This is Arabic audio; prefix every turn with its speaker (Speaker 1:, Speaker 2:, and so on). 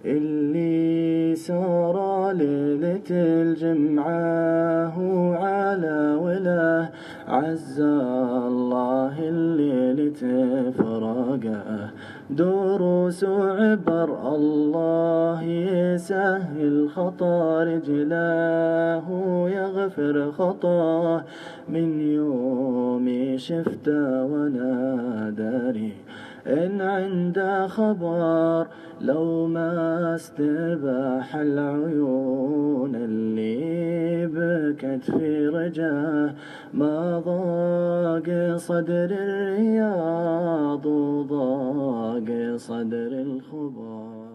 Speaker 1: اللي سار ليلة الجمعة وعلى وله عز الله الليل تفرقه، دروس وعبر الله يسهل خطا رجله ويغفر خطاه، من يومي شفته وانا داري إن عنده خبر، لو ما استباح العيون اللي بكت في رجاه، ما ضاق صدر الرياض وضاق صدر الخبر.